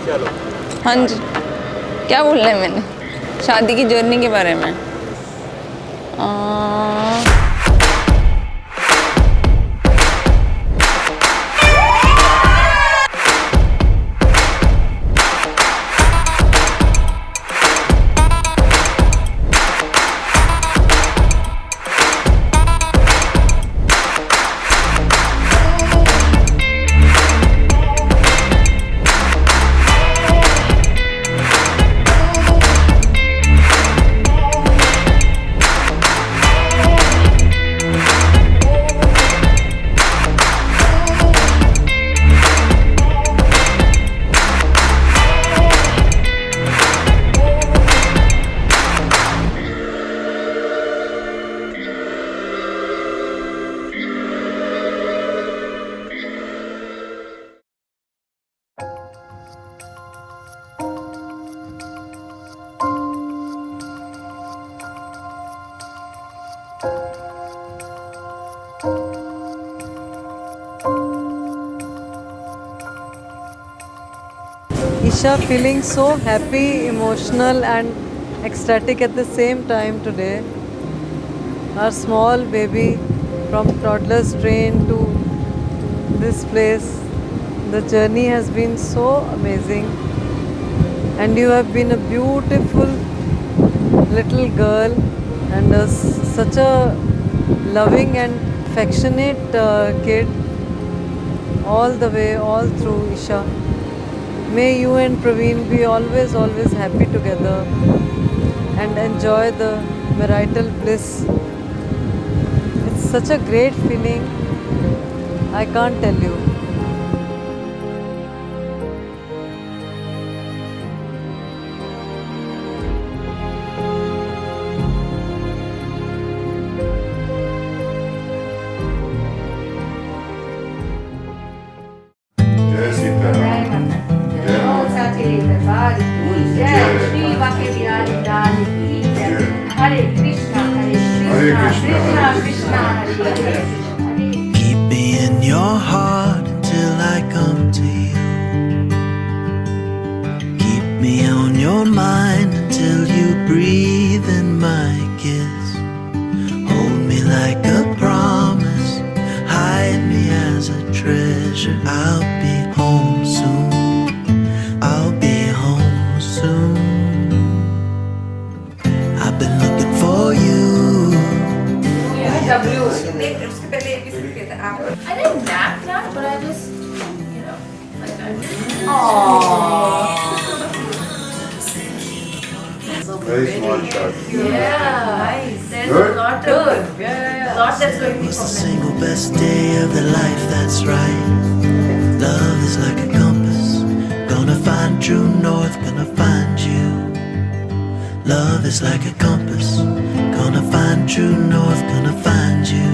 चलो। हाँ जी, क्या बोलना है मैंने? शादी की जर्नी के बारे में। Isha feeling so happy, emotional and ecstatic at the same time today. Our small baby from toddler's train to this place. The journey has been so amazing and you have been a beautiful little girl and such a loving and affectionate kid all the way, all through, Isha. May you and Praveen be always happy together and enjoy the marital bliss. It's such a great feeling, I can't tell you. जय Sitaram. Hare Krishna, Krishna Krishna, Hare Hare. Keep me in your heart until I come to you. Keep me on your mind until you breathe in my kiss. Hold me like a promise, hide me as a treasure. I'll be home soon, I'll be home soon. I've been looking for you. I didn't nap that, but I just, like I just. Very small shot. Yeah, nice. There's Good? a lot of lot that's going to be It's the from single best day of the life, that's right. Love is like a compass, gonna find true north, gonna find you. Love is like a compass, gonna find true north, gonna find you.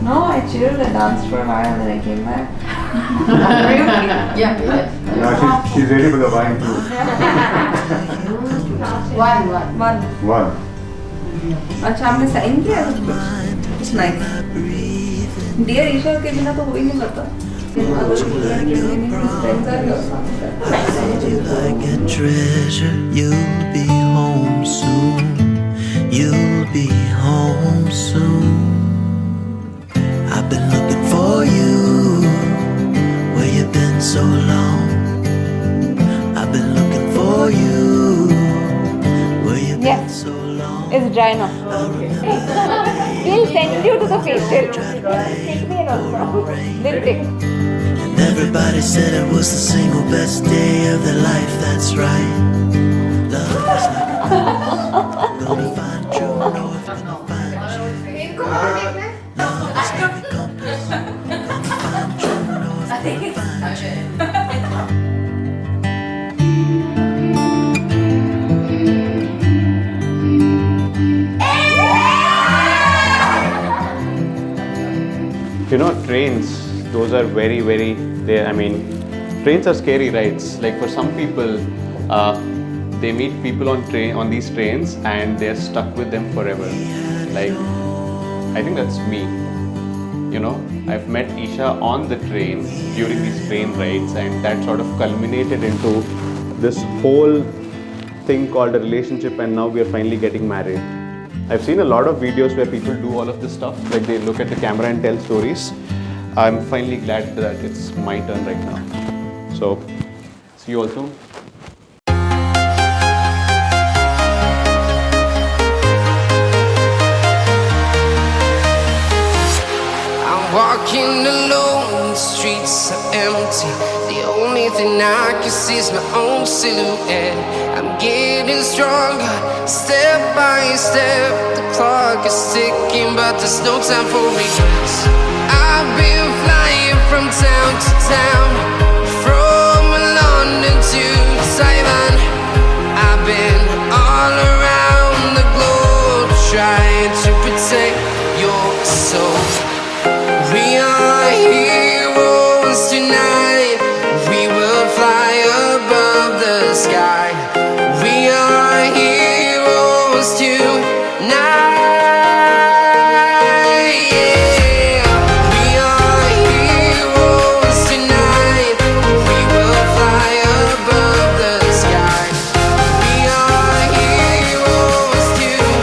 No, I chilled and danced for a while and then I came back. Yeah, Now she's ready for the wine too. one. One. अच्छा आपने sign किया कुछ nice dear Isha के बिना तो हो ही नहीं पाता Like a treasure, you'll be home soon. You'll be home soon. I've been looking for you. Where you been so long? I've been looking for you. Where you been Yeah. so long? It's dry now. We'll send you to the facial. Take me also. Lipstick. And everybody said it was the single best day of their life. That's right. Love is like a compass, gonna find true north, gonna find you. Love is like a compass, gonna find true north, gonna find you. You know, trains, those are very, I mean, trains are scary rides. Like for some people, they meet people on these trains and they're stuck with them forever. Like, I think that's me. You know, I've met Isha on the train during these train rides, and that sort of culminated into this whole thing called a relationship, and now we are finally getting married. I've seen a lot of videos where people do all of this stuff, like they look at the camera and tell stories. I'm finally glad that it's my turn right now. So, see you all soon. I'm walking alone, the streets are empty. The only thing I can see is my own silhouette. I'm getting stronger, step by step. The clock is ticking, but there's no time for regrets. I've been flying from town to town, from London to Taiwan. I've been all around the globe, trying to protect your soul. We are heroes tonight. We will fly above the sky. We are heroes tonight. Yeah. We are heroes tonight. We will fly above the sky. We are heroes tonight.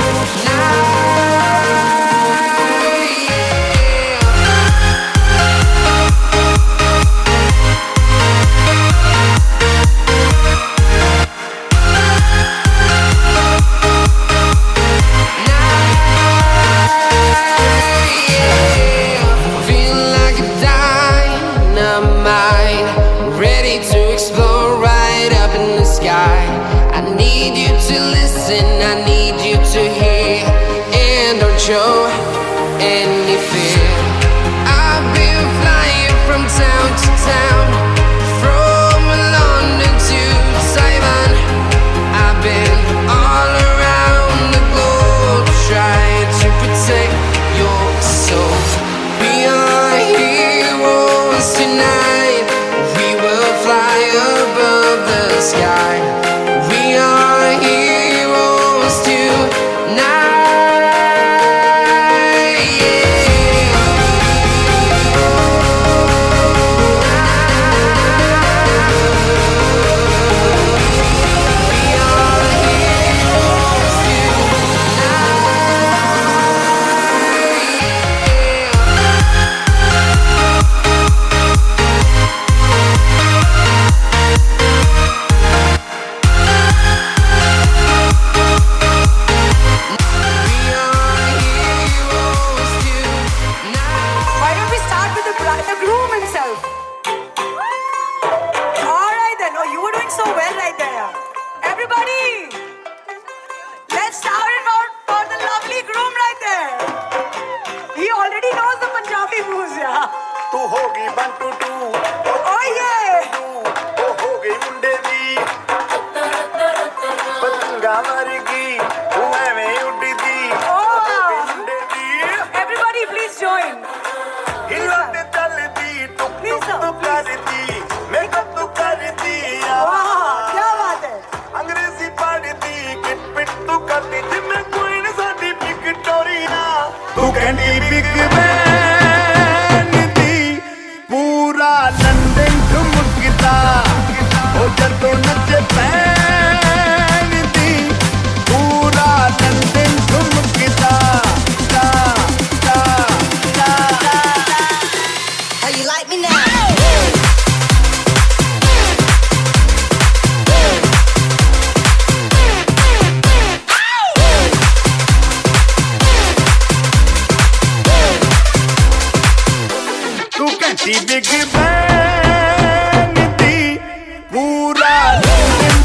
Feel like a dynamite, ready to explode right up in the sky. I need you to listen, I need you to hear, and don't show any fear. I've been flying from town to town, from London to Taiwan. I've been all around the globe, trying to protect your soul. We are heroes tonight. We will fly above the sky. We are heroes tonight. Why don't we start with the groom himself? All right then. Oh, you were doing so well right there. Everybody, let's start it out for the lovely groom right there. He already knows the Punjabi moves, yeah. तू होगी 1 2 2 Oh yeah. ओ हो गई मुंडे दी पतंगा मरगी तू एवें उड़दी Oh. Munde the Everybody, please join. हिला ते चलदी टुक Please, took sir, तू please. करदी मेकअप तू करदी Wow, क्या बात है. अंग्रेजी पढ़दी किट पिट तू करदी जिम्मे क्वीन साडी विक्टोरिया तू कहंदी बिग बैन दी पूरा लंदन ठुमकदा ओ जदों नचे पैन दी पूरा लंदन ठुमकदा दा दा दा How you like me now? तू कहती बिग बैन दी पूरा लंदन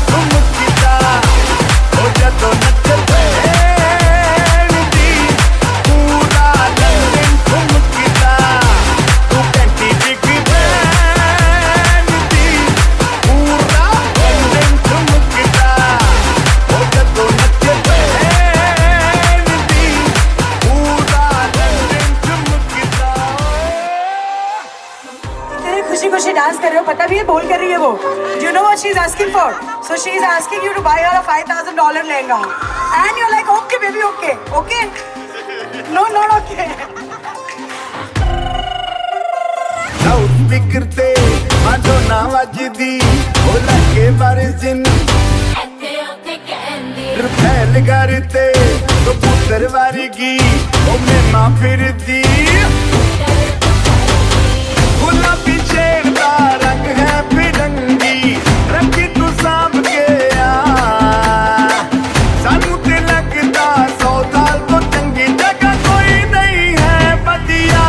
डांस कर रहे हो, पता भी है बोल कर रही है वो. Do you know what she's asking for? So she's asking you to buy her a $5,000 lehenga. And you're like, okay baby, okay. Okay? No, not okay. Loud speaker ਤੇ ਮਾਡੋਨਾ ਵੱਜਦੀ ਉਹ ਲੱਗੇ ਵਰਜਨ ਰਫੈਲ ਕਰਤੇ ਕਬੂਤਰ ਵਰਗੀ ਉਹ ਮੇਮਾ ਫਿਰਦੀ ਗੁਲਾਬੀ ਸ਼ੇਰ ਦਾ ਰੰਗ ਹੈ ਫਿਰੰਗੀ ਰੱਖੀ ਤੂੰ ਸਾਂਭ ਕੇ ਆ ਸਾਨੂੰ ਤੇ ਲੱਗਦਾ 100 ਸਾਲ ਤੋਂ ਚੰਗੀ ਜਗ੍ਹਾ ਕੋਈ ਨਹੀਂ ਹੈ ਵਧੀਆ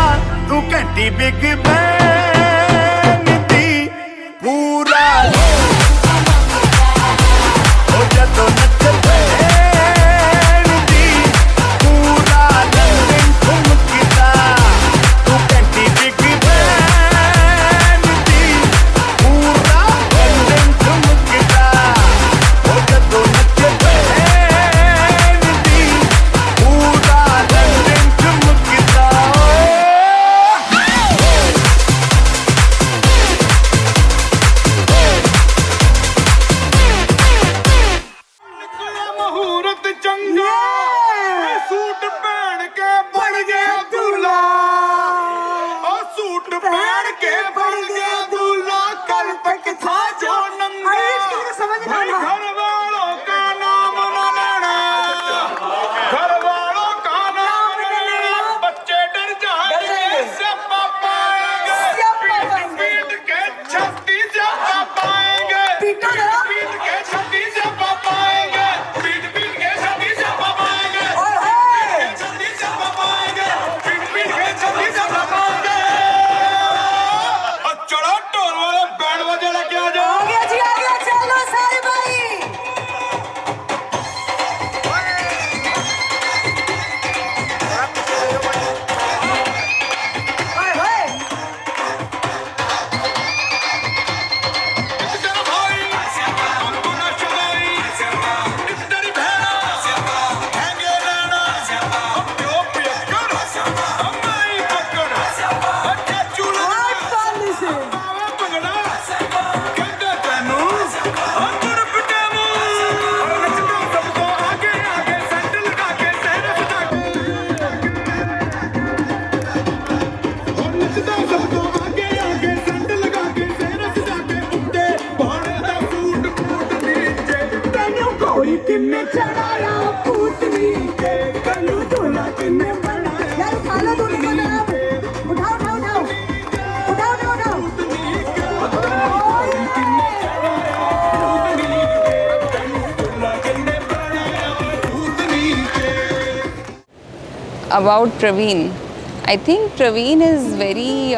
ਤੂੰ ਘੰਟੀ ਬਿਗ ਬੈਨ ਦੀ ਪੂਰਾ ਉਹ ਜਦੋਂ ਨੱਚਦੇ ਦੀ ਪੂਰਾ ਲੰਡਨ ਘੁੰਮਦਾ ਤੂੰ ਘੰਟੀ ਬਿਗ ਬੈਨ ਦੀ ਪੂਰਾ ਲੰਡਨ ਘੁੰਮਦਾ ਉਹ ਜਦੋਂ ਨੱਚਦੇ ਦੀ ਪੂਰਾ ਲੰਡਨ ਘੁੰਮਦਾ ਮਹੂਰਤ ਚੰਗਾ ਸੂਟ ਪਹਿਨ ਕੇ ਬਣ ਗਿਆ ਦੂਲਾ ਉਹ ਸੂਟ ਪਹਿਨ ਕੇ ਬਣ ਗਿਆ ਦੂਲਾ ਕਲ ਤੱਕ ਥਾ ਜੋ ਨੰਗਾ घर वालों का नाम न लेना घर वालों का नाम न लेना बच्चे डर जाएंगे से पापा आएंगे पीट के छत्ती से पापा आएंगे पीट के छत्ती से पापा आएंगे पीट के छत्ती से पापा आएंगे छत्ती से पापा आएंगे पीट के छत्ती से पापा आएंगे और चलो ढोल वाले बैंड बजे लेके आ जाओ आ गया जी, आ गया. चलो सारे भाई. हाय हाय. तेरा भाई हमको ना चलाई तेरी बहना हैंगे रहना हम क्यों पियक्कर हम नहीं पकड़ अच्छा चूल्हा What fun this is. आवा पगड़ा कहते तेनू हम गुड़ पिटेमू और नचता सबको आगे आगे सेंट लगा के सहरा सजा के और नचता सबको आगे आगे सेंट लगा के सहरा सजा के उत्ते भाड़े दा सूट फूट नीचे तेनू कोई किन्ने चढ़ाया फूट नीचे कलू झोला किन्ने बनाया यार उठा लो दूरी को जरा. उठाओ उठाओ उठाओ. उठाओ उठाओ उठाओ. About Praveen, I think Praveen is very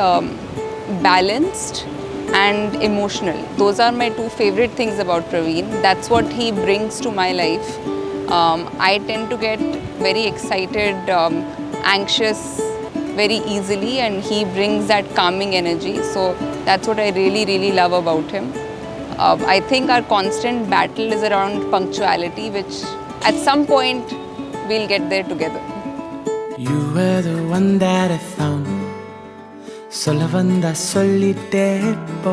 balanced and emotional. Those are my two favorite things about Praveen. That's what he brings to my life. I tend to get very excited, anxious very easily, and he brings that calming energy. So that's what I really, really love about him. I think our constant battle is around punctuality, which at some point we'll get there together. You were the one that I found. Solavanda solitepo.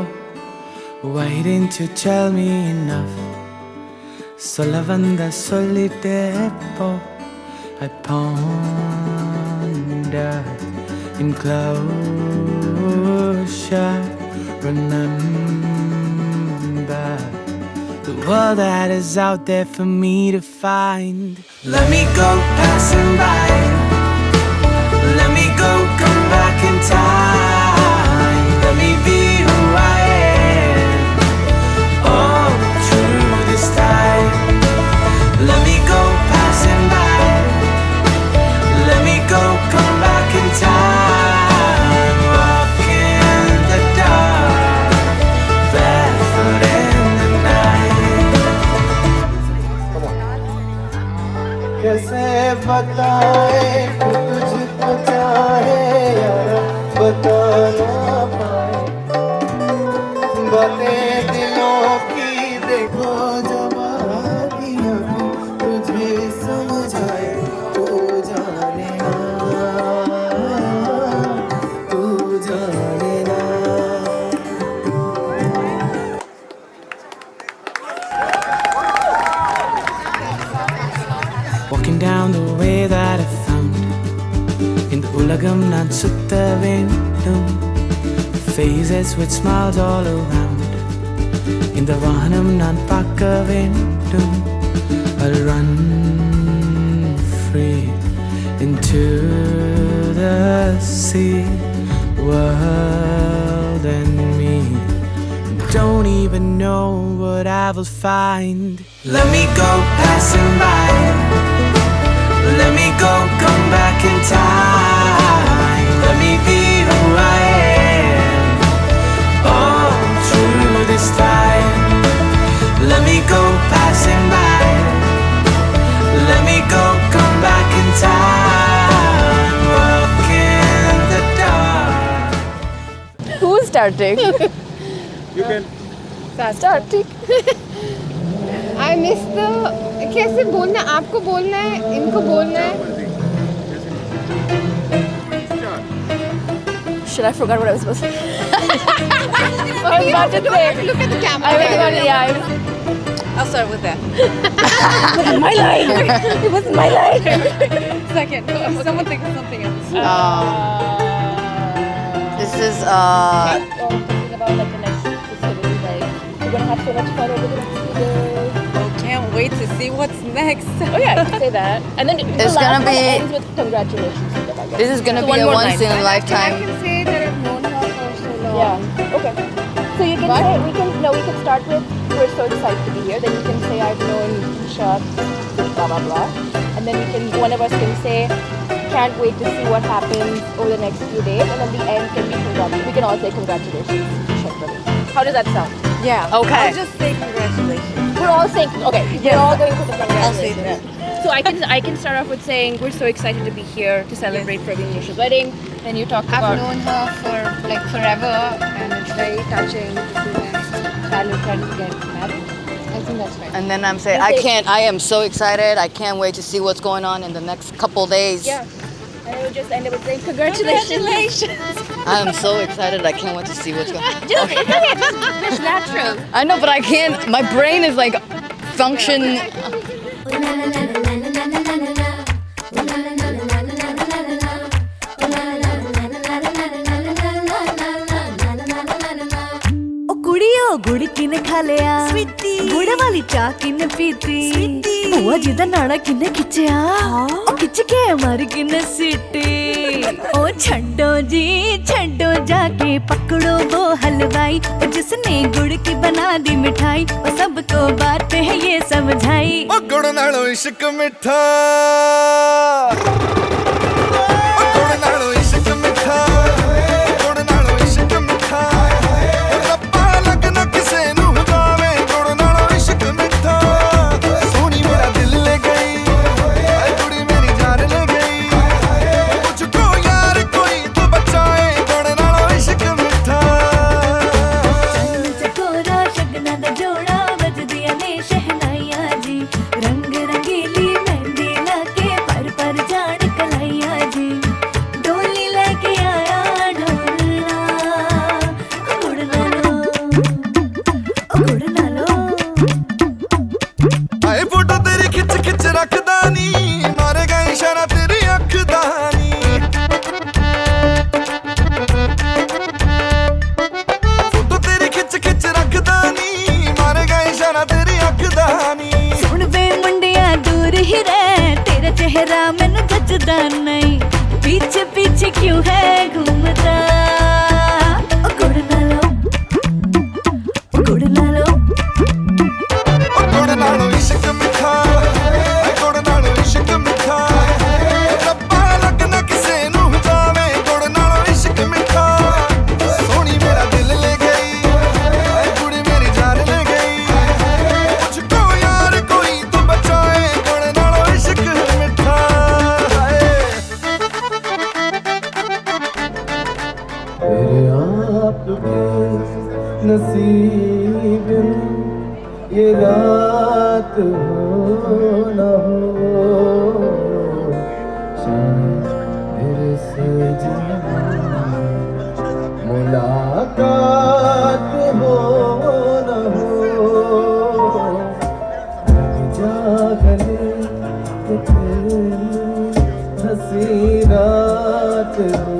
Why didn't you tell me enough? Solavanda solitepo. I pondered in closure. Remember the world that is out there for me to find. Let me go passing by. Let me go, come back in time. Let me be who I am. All through this time. Let me go passing by. Let me go, come back in time. Walk in the dark, barefoot in the night. कैसे बताए तुझको चाहे यार बता ना पाए बातें दिलों की देखो जवाबियां तुझे समझाए तू जाने ना Vahanam nan sutta vendum, faces with smiles all around. In the Vahanam nan pakka vendum, I'll run free into the sea, world and me. Don't even know what I will find. Let me go passing by. Let me go, come back in time. Let me be who I am, all through this time. Let me go passing by. Let me go, come back in time. Walk in the dark. Who's starting? You can. Starting. I miss the. कैसे बोलना है? आपको बोलना है, इनको बोलना है. Shit, I forgot what I was supposed to say. I was about to say. Look at the camera. I'll start with that. It wasn't my line. It wasn't my line. Second. Someone think of something else. This is Thinking about like the next facility, like we're gonna have so much fun over the next few days. can't wait to see what's next. Oh yeah, you can say that. And then It's the last gonna one be- ends with congratulations. This is gonna So be one a more once line. in a lifetime. I can say that I've known her for so long. Yeah. Okay. So you can say we can start with we're so excited to be here. Then you can say I've known Isha, blah blah blah, and then one of us can say can't wait to see what happens over the next few days, and then the end can be congratulations. We can all say congratulations, Isha. How does that sound? Yeah. Okay. I'll just say congratulations. We're all saying okay. We're all going to the I'll say congratulations. that. So I can start off with saying we're so excited to be here to celebrate Praveen Yash's wedding. Then you talk I've about known her for like forever, and it's very touching to see that Tyler trying to get married. I think that's right. And then I'm saying, I am so excited. I can't wait to see what's going on in the next couple days. yeah. And it would just end up with saying congratulations. I am so excited. I can't wait to see what's going on. It's natural. I know, but I can't. My brain is like function. कुड़ियो गुड़ किने खा लिया गुड़ वाली चाह किने पीती बुआ जी दा नाड़ा किने खिंचया ओ खिंच के मार किने सीटी ओ छड्डो जी छड्डो जाके पकड़ो वो हलवाई ओ जिसने गुड़ की बना दी मिठाई ओ सबको बात है ये समझाई ओ गुड़ नालो इश्क मिठा ओ गुड़ नालो इश्क मिठा गुड़ नालो इश्क मिठा चेहरा मैनू जचदा नहीं पीछे पीछे क्यों है घूमता ओ गुड़ नालो गुड़ नालो गुड़ नालो इश्क मिठा गुड़ नालो इश्क मिठा रब्बा लगना किसे नू जावे गुड़ नालो इश्क मिठा सोनी मेरा दिल ले गई कुड़ी मेरी जान ले गई मुझको यार कोई तो बचाए गुड़ नालो इश्क मिठा तेरे आपके नसीब में ये रात हो न हो शायद मेरे सजना मुलाकात हो न हो जागले तो फिर हंसी रात हो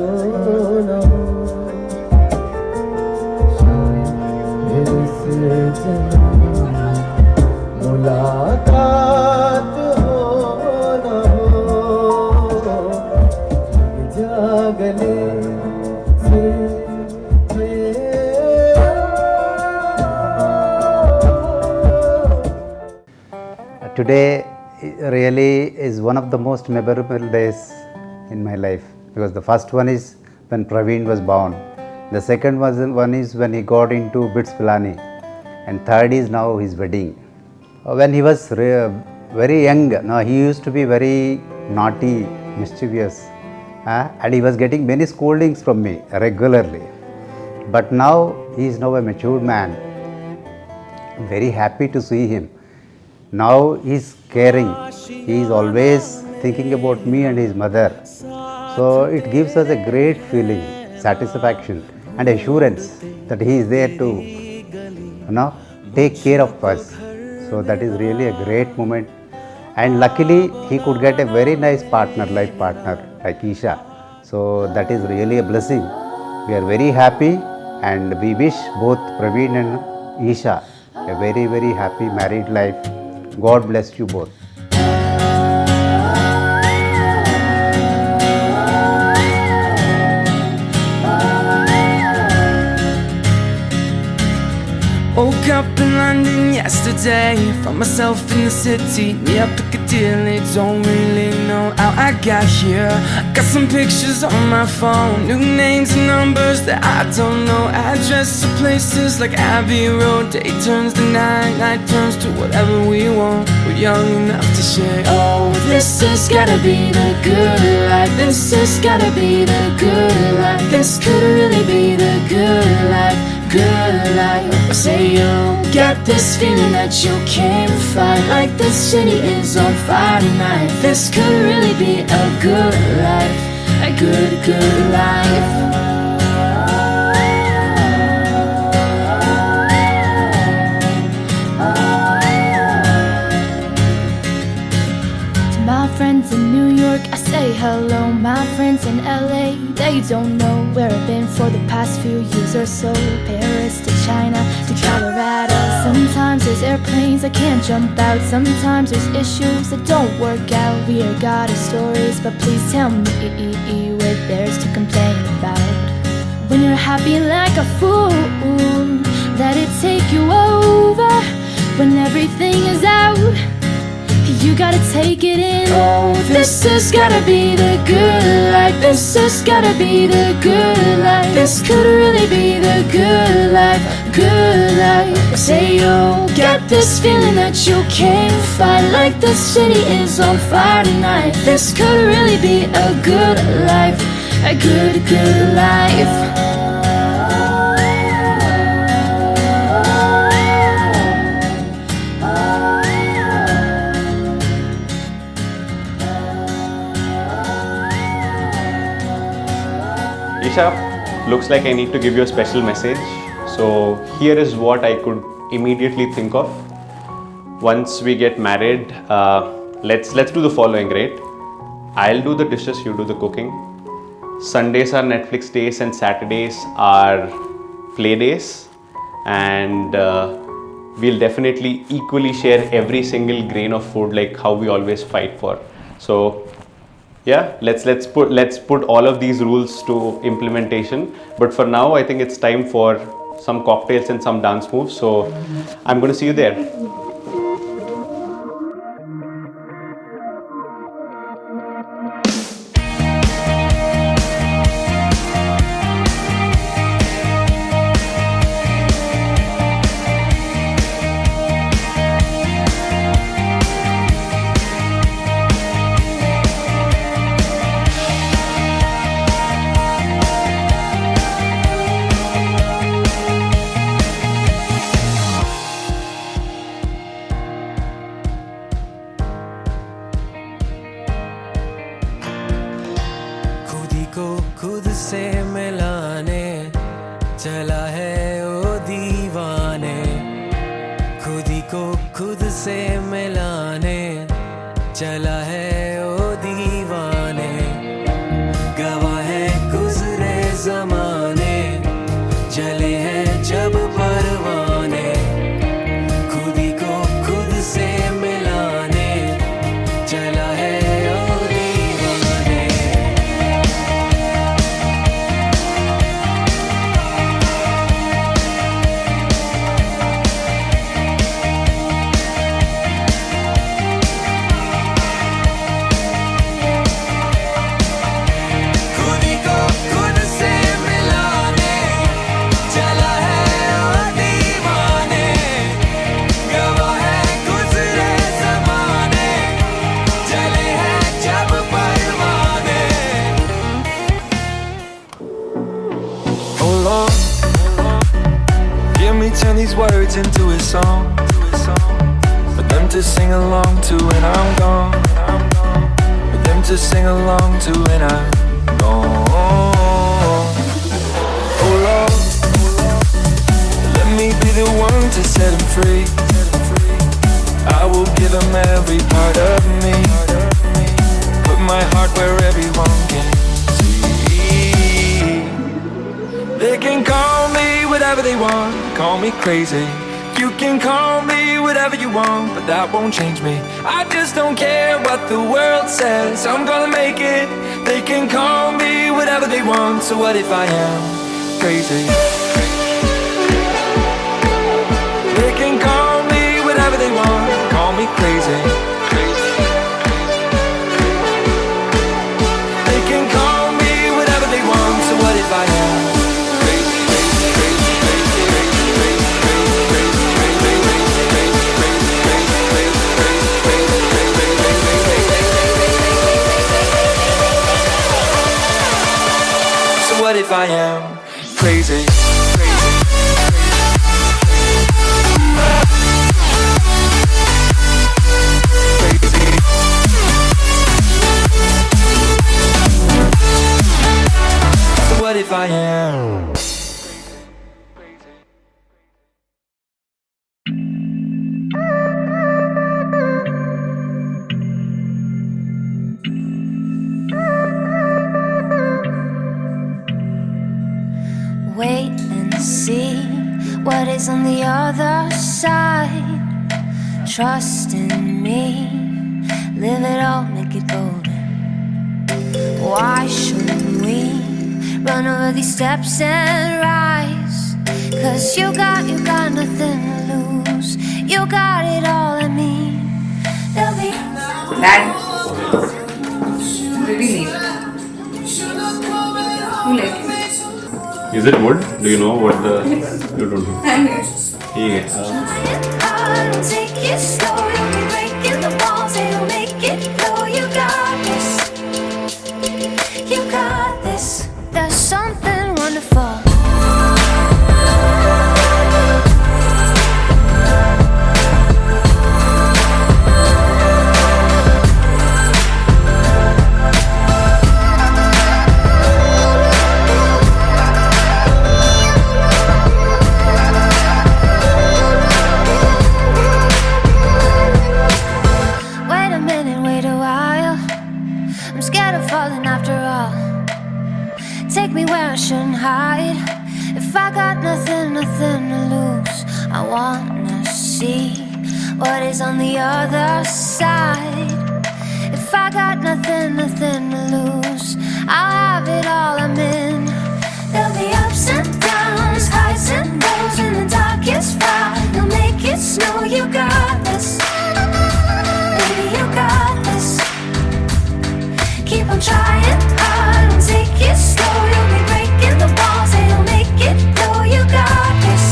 मुलाकात हो न हो जागले से Today really is one of the most memorable days in my life, because the first one is when Praveen was born, the second one is when he got into BITS Pilani, and third is now his wedding. When he was very young, he used to be very naughty, mischievous, and he was getting many scoldings from me regularly. But now he is now a matured man. Very happy to see him. Now he is caring. He is always thinking about me and his mother. So it gives us a great feeling, satisfaction and assurance that he is there to take care of us. So that is really a great moment. And luckily he could get a very nice partner, life partner like Isha. So that is really a blessing. We are very happy, and we wish both Praveen and Isha a very, very happy married life. God bless you both. Woke up in London yesterday, found myself in the city near Piccadilly. Don't really know how I got here. Got some pictures on my phone, new names and numbers that I don't know. Address to places like Abbey Road. Day turns to night, night turns to whatever we want. We're young enough to say, oh, this has gotta be the good life. This has gotta be the good life. This could really be the good life. Good life. I say you get this feeling that you can't fight, like the city is on fire tonight. This could really be a good life, a good, good life. My friends in New York, I say hello. My friends in LA, they don't know where I've been for the past few years or so. Paris to China to Colorado. Sometimes there's airplanes I can't jump out. Sometimes there's issues that don't work out. We are got our stories, but please tell me what there's to complain about. When you're happy like a fool, let it take you over. When everything is out, you gotta take it in. Oh, this has gotta be the good life. This has gotta be the good life. This could really be the good life, good life. I say you get this feeling that you can't fight, like the city is on fire tonight. This could really be a good life, a good, good life. Isha, looks like I need to give you a special message. So here is what I could immediately think of. Once we get married, let's do the following, right? I'll do the dishes, you do the cooking. Sundays are Netflix days and Saturdays are play days, and we'll definitely equally share every single grain of food, like how we always fight for. So yeah, let's put all of these rules to implementation. But for now, I think it's time for some cocktails and some dance moves. So I'm going to see you there. खुद से मिलाने चला है ओ दीवाने, खुद ही को खुद से मिलाने चला है ओ दीवाने, गवाह है गुजरे जमाने, जले हैं जब परवाने। turn these words into a song for them to sing along to when I'm gone. For them to sing along to when I'm gone. Oh Lord, let me be the one to set them free. I will give them every part of me. Put my heart where everyone can see. They can call me whatever they want, call me crazy. You can call me whatever you want, but that won't change me. I just don't care what the world says, I'm gonna make it. They can call me whatever they want, so what if I am crazy? They can call me whatever they want, call me crazy. They can call me whatever they want, so what if I am what if I am crazy? So what if I am? Wait and see what is on the other side. Trust in me, live it all, make it golden. Why shouldn't we run over these steps and rise? 'Cause you got nothing to lose. You got it all, I mean. There'll be Dad, pretty neat. You like it? Is it wood? Do you know what the... You don't know. Yeah. take it slow, you'll be breaking the walls, and you'll make it flow. You got this. You got this. There's something wonderful. Take me where I shouldn't hide. If I got nothing to lose, I wanna see what is on the other side. If I got nothing to lose, I'll have it all, I'm in. There'll be ups and downs, highs and lows, in the darkest fight. You'll make it snow, you got this. Baby, you got this. Keep on trying hard and take it slow. You'll be breaking the walls and you'll make it flow. You got this.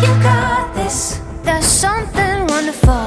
You got this. There's something wonderful.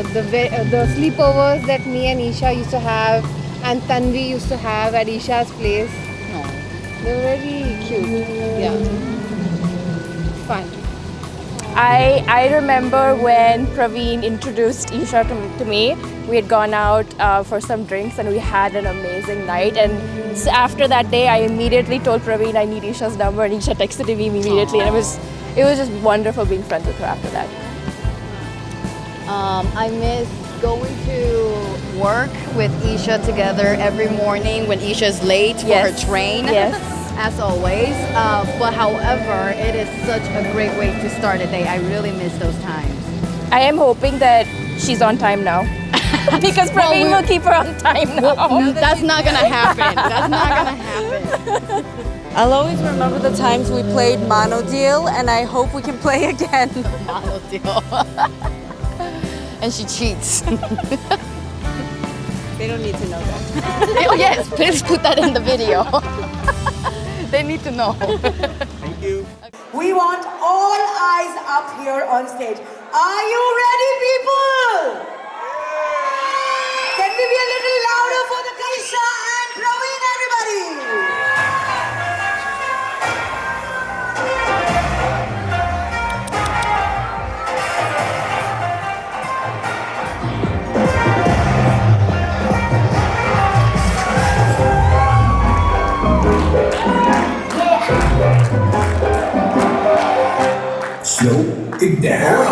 the sleepovers that me and Isha used to have, and Tanvi used to have at Isha's place. No, they were very cute. Yeah, fun. I remember when Praveen introduced Isha to me. We had gone out for some drinks and we had an amazing night. And so after that day, I immediately told Praveen I need Isha's number, and Isha texted me immediately. And it was just wonderful being friends with her after that. I miss going to work with Isha together every morning when Isha's late for her train. Yes. As always. But however, it is such a great way to start a day. I really miss those times. I am hoping that she's on time now. Because Praveen will keep her on time now. That's not gonna happen. That's not gonna happen. I'll always remember the times we played Mono Deal, and I hope we can play again. Mono Deal. And she cheats. They don't need to know that. Oh yes, please put that in the video. They need to know. Thank you. We want all eyes up here on stage. Are you ready, people? Can we be a little louder for the Kaisha and Praveen, everybody? Slow it down.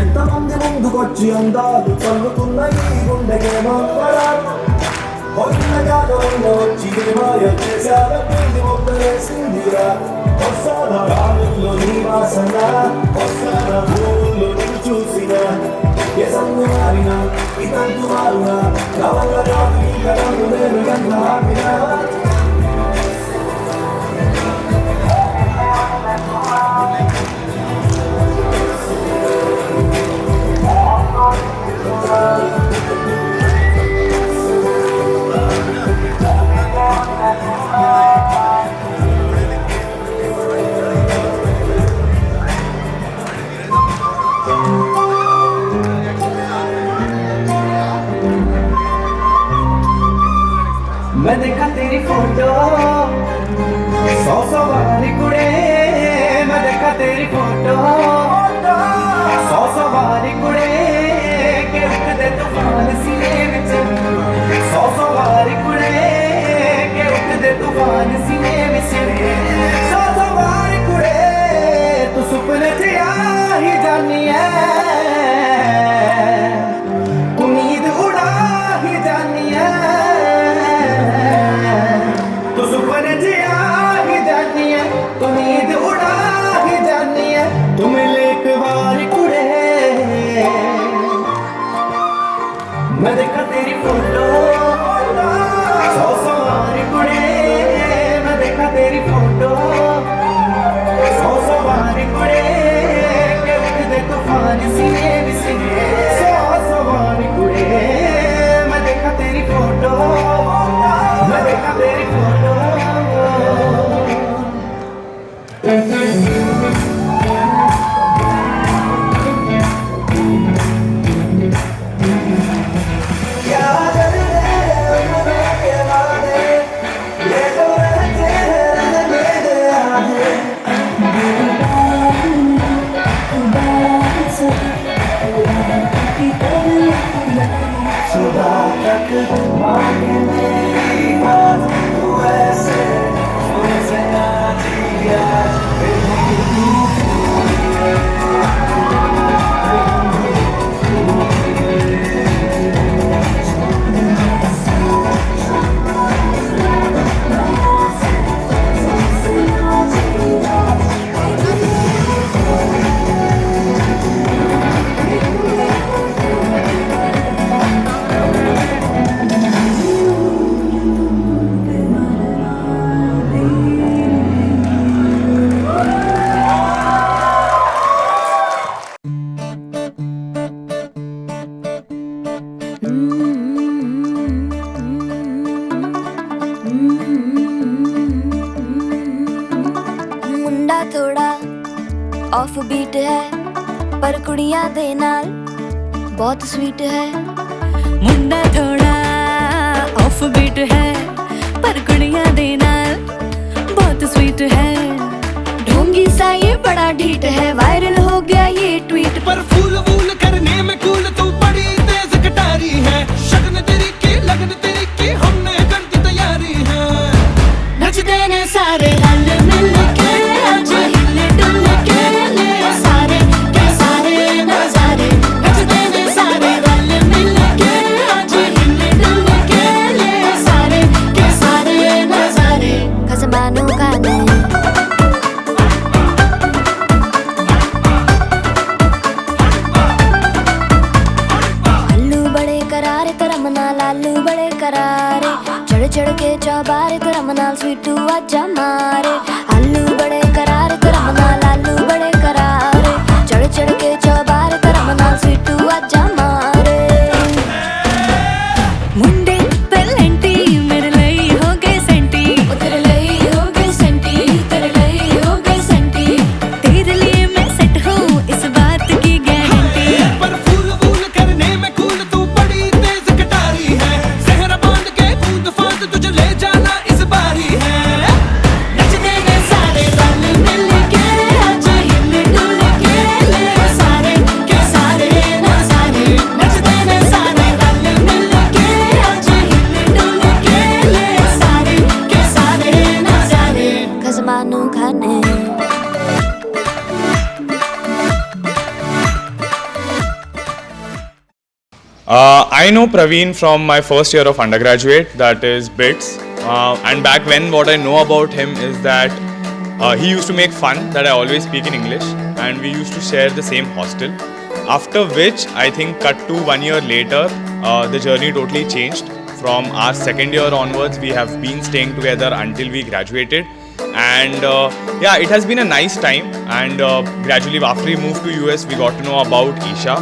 ఎంతమంది ముందుకొచ్చి అందాలు చల్లుతున్న ఈ గుండెకేమో కొన్నగా వచ్చి మాయ చేశార పెళ్లి మొక్కలేసిందిరా వస్తాన రాళ్ళలో నీ వాసన వస్తాన భూముల్లో నిన్ను చూసిన ఏ సందు మారినా ఇతంతు మారునా నవల రాదు ఈ కథను నేను ఎంత ఆపినా मैं देखा तेरी फोटो 100 वाली कुड़े मैं देखा तेरी फोटो 100 वाली कुड़े के उठ दे तूफान सीने विच 100 वाली कुड़े के उठ दे तूफान सीने विच 100 वाली कुड़े तू सुपने च आ ही जानी है उम्मीद उड़ा ही जानी है सुपने जी आ ही जानी है उम्मीद उड़ा ही जानी है ऑफ बीट है पर कुड़ियां दे नाल बहुत स्वीट है मुंडा थोड़ा ऑफ बीट है पर कुड़ियां दे नाल बहुत स्वीट है ढोंगी सा ये बड़ा ढीठ है वायरल हो गया ये ट्वीट पर फूल वूल करने में कूल तू बड़ी तेज कटारी है शगन तेरी की लगन तेरी की हमने कर दी तैयारी है नचते ने सारे रल मिल के आज हिले डुल के ले सारे के सारे नजारे नचते ने सारे रल मिल के आज हिले डुल के ले सारे के सारे नजारे खसमानों का नहीं लालू बड़े करारे चढ़ चढ़ के चौबारे करम नाल स्वीटू आजा मारे आलू बड़े करारे करम नाल लालू बड़े करारे चढ़ चढ़ के चौबारे करम नाल स्वीटू आजा मारे मुंडे पेलेंटी मेरे ਲਈ हो गए सेंटी ओ तेरे ਲਈ हो गए सेंटी तेरे ਲਈ हो गए सेंटी तेरे लिए मैं सेट हूँ इस बात की गारंटी पर फूल वूल करने में कूल तू बड़ी तेज कटारी है जहरा बांध के कूद फांद तुझे ले जाना इस बारी है नचते ने सारे रल मिल के आज हिले डुल के ले सारे के सारे नजारे नचते ने सारे रल मिल के आज हिले डुल के ले सारे के सारे नजारे खजमानू खाने I know Praveen from my first year of undergraduate, that is BITS. And back when, what I know about him is that he used to make fun that I always speak in English, and we used to share the same hostel. After which, I think cut to 1 year later, the journey totally changed. From our second year onwards, we have been staying together until we graduated. And yeah, it has been a nice time. And gradually, after we moved to US, we got to know about Isha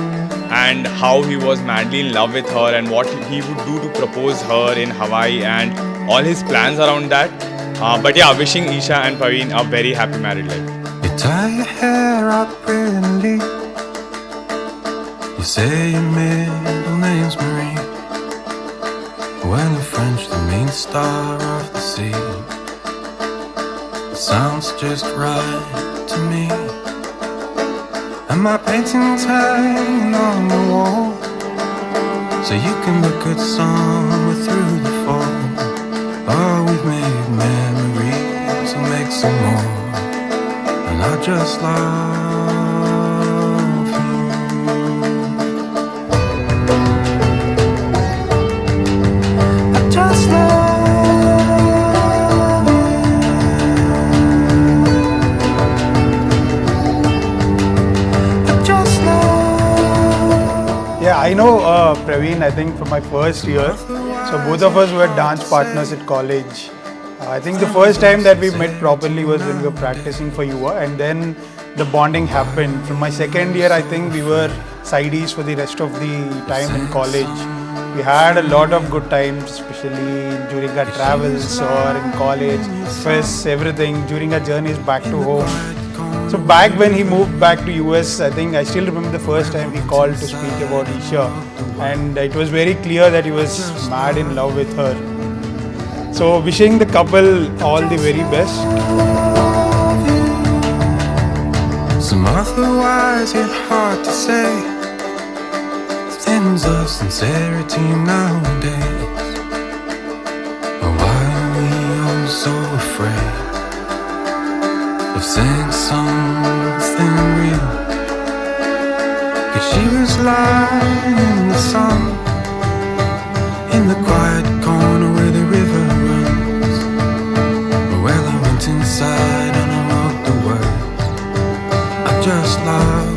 and how he was madly in love with her and what he would do to propose her in Hawaii and all his plans around that. But yeah, wishing Isha and Praveen a very happy married life. You tie your hair up prettily. You say your middle name's Marie. When the French, the main star of the sea. It sounds just right to me. And my painting's hanging on the wall, so you can look at somewhere through the fall. Oh, we've made memories, we'll make some more. And I just love you. I just love Yeah, I know Praveen, I think from my first year. So both of us were dance partners at college. I think the first time that we met properly was when we were practicing for UA, and then the bonding happened. From my second year, I think we were sidees for the rest of the time in college. We had a lot of good times, especially during our travels or in college, fests, everything, during our journeys back to home. So back when he moved back to US, I think I still remember the first time he called to speak about Isha, and it was very clear that he was mad in love with her. So wishing the couple all the very best. some otherwise yet hard to say things of sincerity nowadays. Oh, why are we all so afraid of saying something real? 'Cause she was lying in the sun, in the quiet corner where the river runs. Well, I went inside and I wrote the words I just love.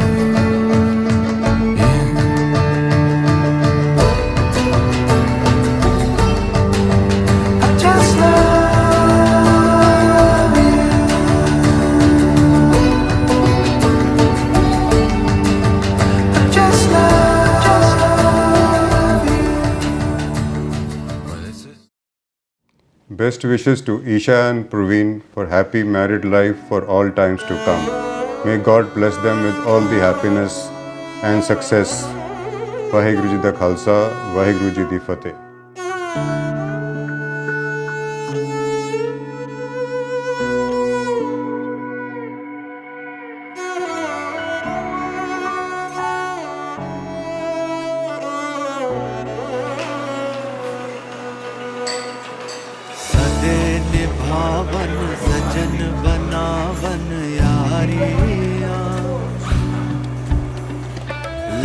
Best wishes to Isha and Praveen for happy married life for all times to come. May God bless them with all the happiness and success. Vaheguru Ji da Khalsa, Vaheguru Ji di Fateh. सदे निभावन सजन बनावन यारिया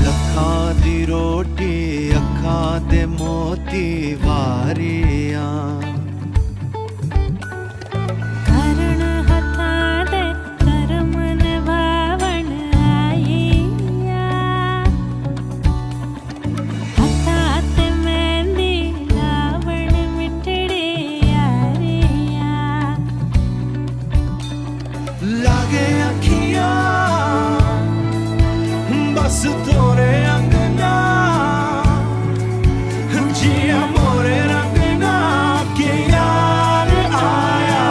लखां दी रोटी अखां दे मोती वारिया करण हथां दे करम निभावन आईया हथां ते मेहंदी लावण मिठड़ी यारिया लागे अखियां बस तोरे अंगना जिया मोरे रंगना के यार आया.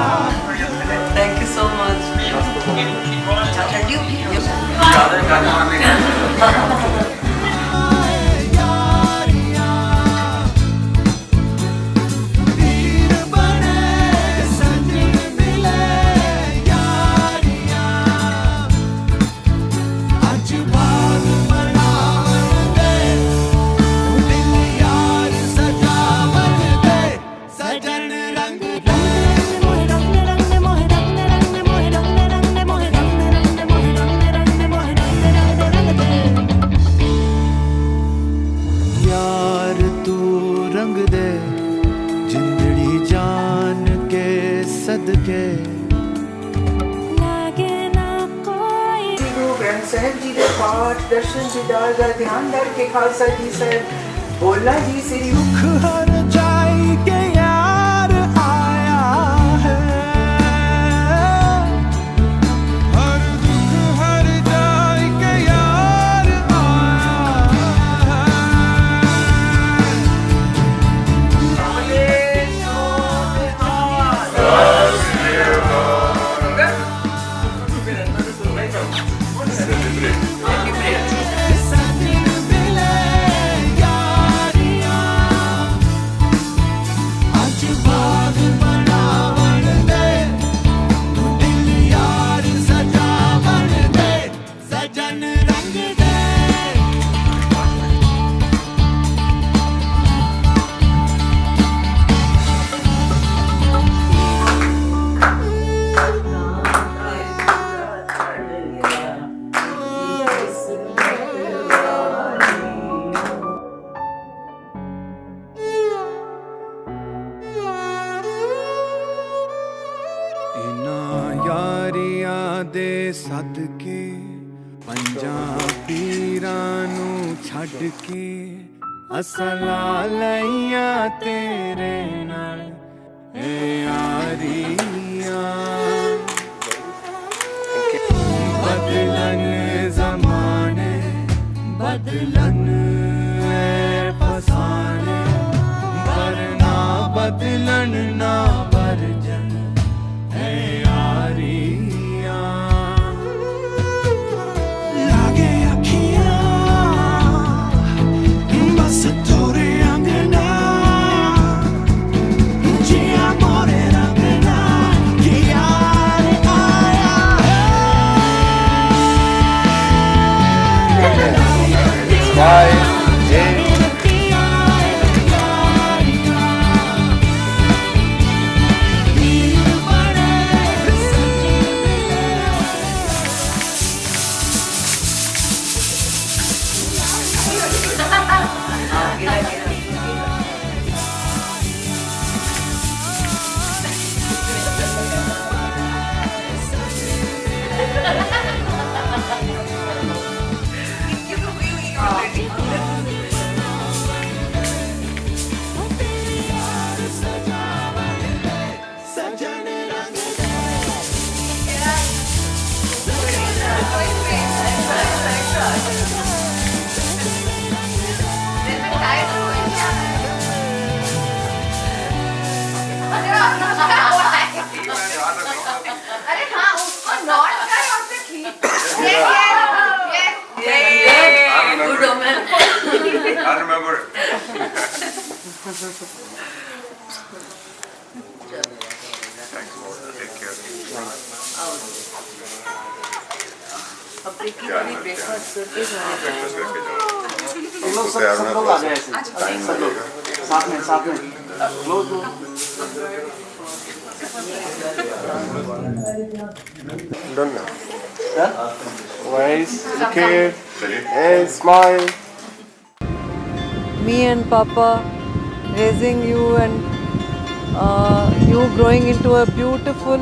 Thank you so much. वीर बने सजन मिले यारियां अज बाग बनावन दे दिल यार सजावन दे सजन रंग दे यार तू रंग दे जिंदड़ी जान के सदके लागे ना कोई गुरु ग्रंथ साहिब जी ਦੇ ਪਾਠ ਦਰਸ਼ਨ ਦੀਦਾਰ ਦਾ ਧਿਆਨ ਧਰ ਕੇ ਖਾਲਸਾ ਜੀ ਸਾਹਿਬ ਬੋਲਾ ਜੀ ਸ੍ਰੀ दुख हर जाई के यार आया है हर दुख हर जाई के यार आया सजन मिले यारियां अज बाग बनावन दे दिल यार सजावन दे सजन रंग दे इन्हां यारियां दे सदके पंजां पीरां नूं छड्ड के असला लईयां तेरे नाल ए यारियां बदलन ज़माने बदलन ए फसाने पर ना बदलन ना बरजन ए यारियां लागे अखियां बस तोरे अंगना जिया मोरे रंगना कि यार आया Thank you for being already. I'll remember it. Thanks for take care. Breakfast करके जाना Breakfast करके जाओ। हम लोग सब लोग आ गए ऐसे सब लोग साथ में close Done now. Nice. Okay. And smile. Me and Papa raising you and you growing into a beautiful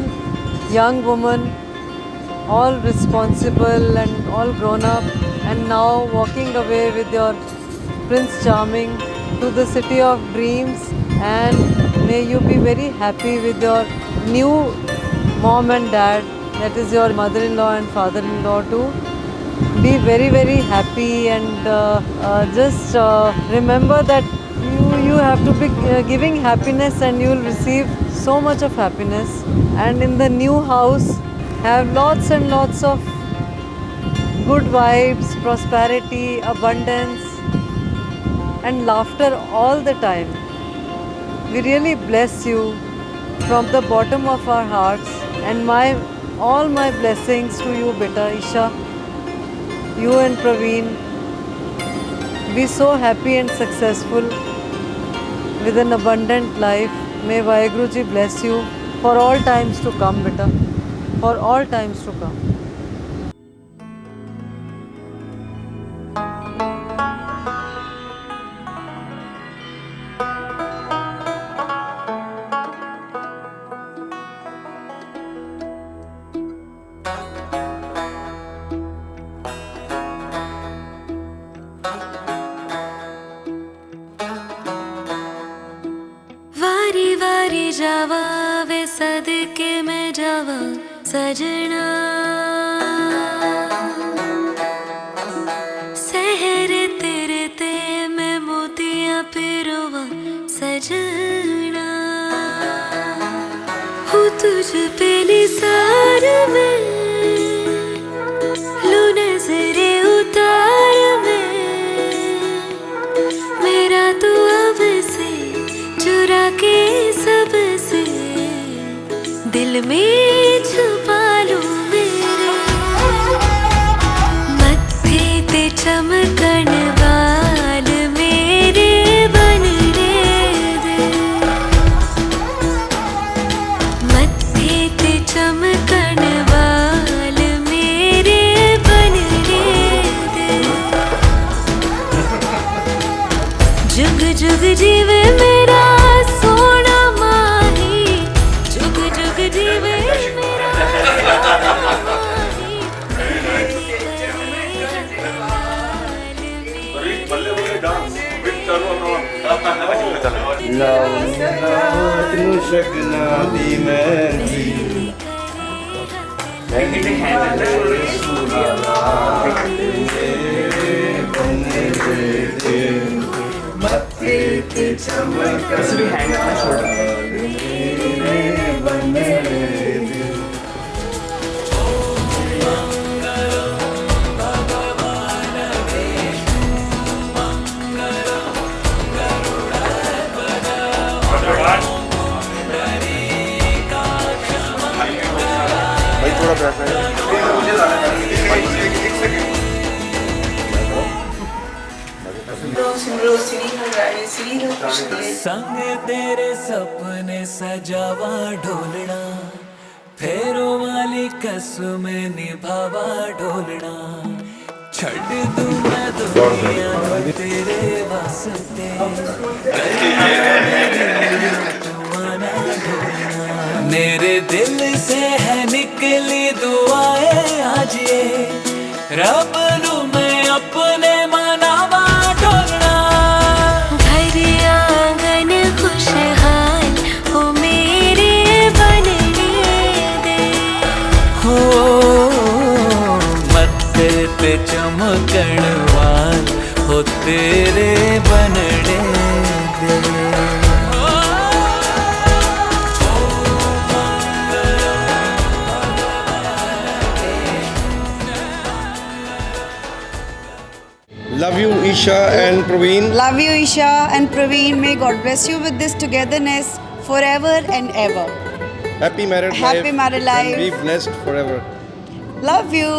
young woman, all responsible and all grown up, and now walking away with your Prince Charming to the city of dreams. And may you be very happy with your new mom and dad, that is your mother-in-law and father-in-law too. Be very, very happy and just remember that you have to be giving happiness and you will receive so much of happiness. And in the new house, have lots and lots of good vibes, prosperity, abundance and laughter all the time. We really bless you from the bottom of our hearts, and all my blessings to you, beta Isha. You and Praveen, be so happy and successful with an abundant life. May Vaheguru Ji bless you for all times to come, beta. For all times to come. वारी वारी जावा वे सदके में जावा सजना, सहरे तेरे ते मैं मोतियां पिरोवा सजना, हूँ तुझ पे निसार में, लू नजरे उतार में, मेरा तू अब से चुरा के सबसे दिल में छुपा लूं मेरे, मत्थे ते चमकन वाल मेरे बनने दे, मत्थे ते चमकन वाल मेरे बनने दे, जुग जुग जीवे मेरा सोना माही, जुग जुग जीवे मेरा संग तेरे सपने सजावा ढोलना, फेरों वाली कसम निभावा ढोलना, छड़ दूं मैं दुनिया तेरे वास्ते, तू आना ढोलना, मेरे दिल से है निकली दुआएं आज ये, रब नू मैं अपने मनावा ढोलना, आंगन खुशहाल हो मेरे बनने दे, हो मत्थे पे चमकण वाल हो तेरे बनने दे। Love you, Isha and Praveen. Love you, Isha and Praveen. May God bless you with this togetherness forever and ever. Happy married life. Happy married life. And be blessed forever. Love you.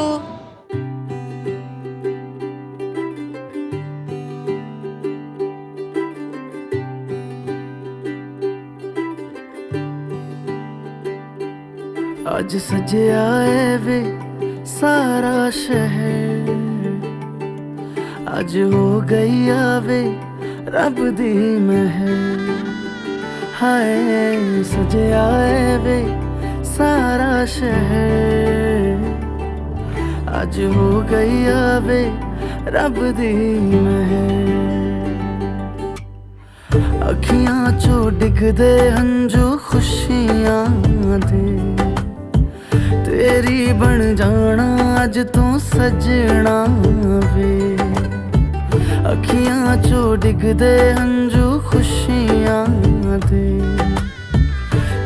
आज सजया है वे सारा शहर, आज हो गई आवे रब दी महर। हाय सजया है वे सारा शहर, आज हो गई आवे रब दी महर। अखियां चो डिगदे हंजू खुशियां दे, तेरी बन जाना अज तू सजना वे। अखियां चो डिगदे हंजू खुशियां दे,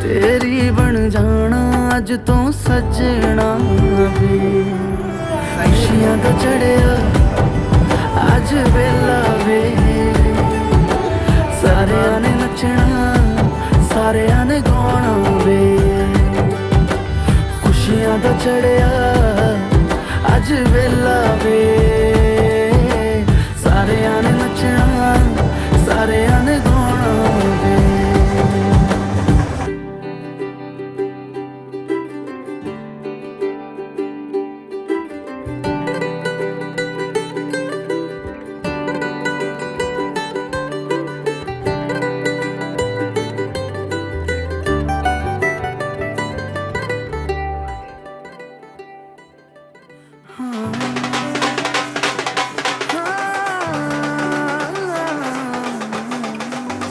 तेरी बन जाना अज तू सजना वे। खुशियां दा चढ़िया अज वेला वे, सारियां ने नचना सारियां ने गाना वे। खुशियां दा चढ़िया अज वेला वे, सारियां ने नचना सारियां ने गाना वे।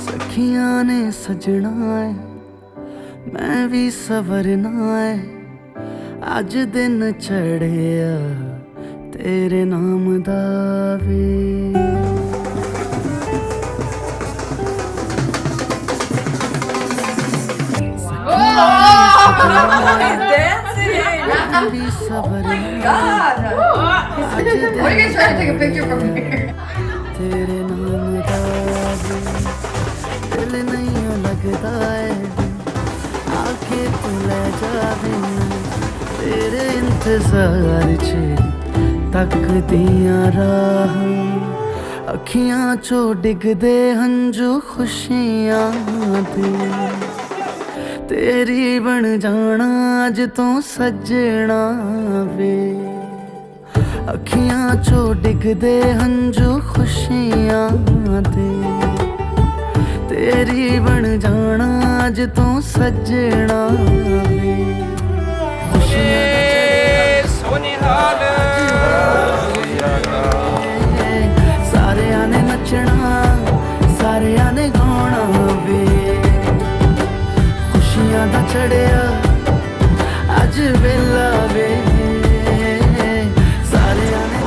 सखियां ने सजना है मैं भी सवरना है, अज दिन चढ़िया तेरे नाम दा वे। तेरे नाम दा दिल नहीं लगता है, आके तू ले जावे तेरे इंतजार च तक दिया राह। अखियां चो डिगदे हंजू खुशियां दे, तेरी बन जाना अज तू सजना वे। अखियां चो डिगदे हंजू खुशियां दे, तेरी बन जाना अज तू सजना वे। सारियां ने नचना सारियां ने गाना वे। खुशियां दा चढ़िया अज वेला वे, सारियां ने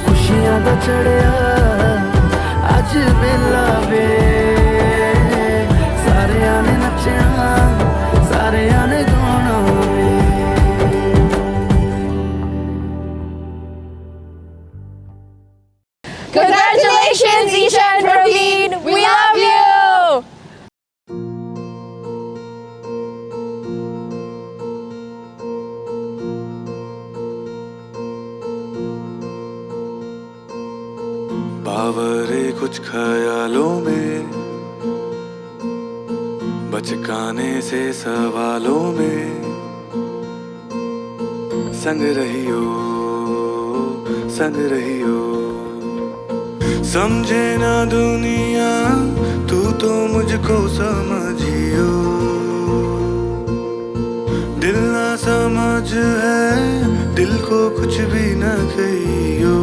खुशियां दा चढ़िया अज वेला वे, सारियां ने नचना सारियां ने गाना वे। Congratulations, Isha and Praveen. We love you. बावरे कुछ ख्यालों में, बचकाने से सवालों में, संग रहियो समझे ना दुनिया तू तो मुझको समझियो। दिल ना समझ है दिल को कुछ भी न कहियो।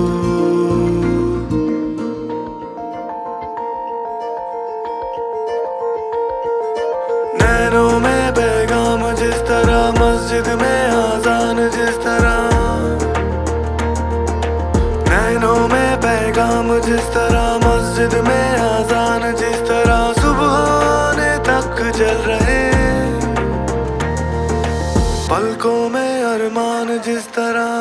नैनों में पैगाम जिस तरह, मस्जिद में आजान जिस तरह। नैनों में पैगाम जिस तरह, मस्जिद में आजान जिस तरह। सुबह आने तक चल रहे पलकों में अरमान जिस तरह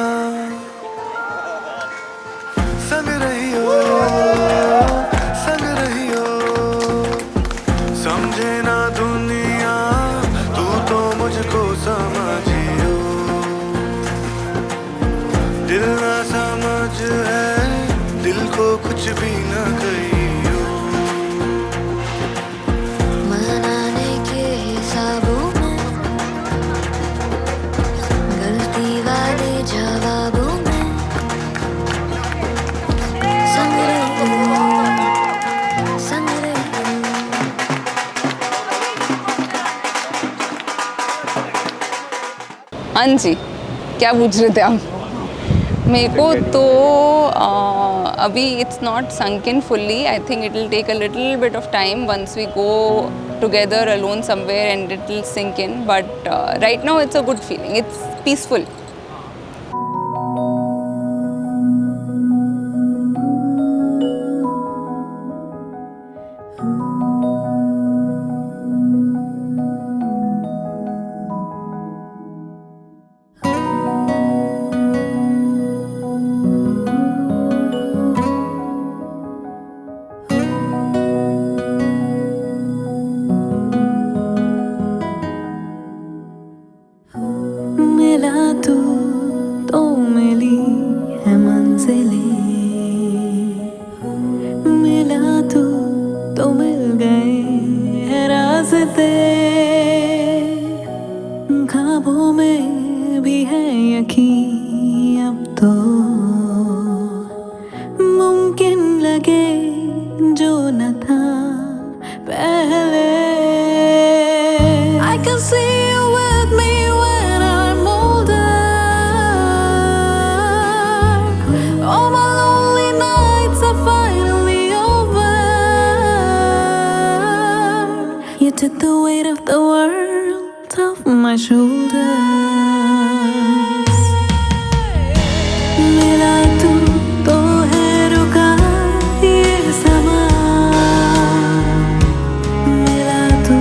संग रही हो समझे ना दुनिया तू तो मुझको समझियो दिल ना समझ है दिल को कुछ भी ना कहियो मनाने के हिसाबों में गलती वाले जवाबों में संग रही हाँ जी, क्या पूछ रहे थे आप? मेरे को तो अभी it's not sunk in fully. I think it will take a little bit of time once we go together alone somewhere and it will sink in. But right now it's a good feeling. It's peaceful. मिला तू तो मिली है मंजिलें मिला तू तो मिल गए हैं रास्ते ख्वाबों में भी है यकीन अब तो मुमकिन लगे जो न था पहले I can see you with me when I'm older. All my lonely nights are finally over. You took the weight of the world off my shoulders. मिला तू तो है रुका ये समा मिला तू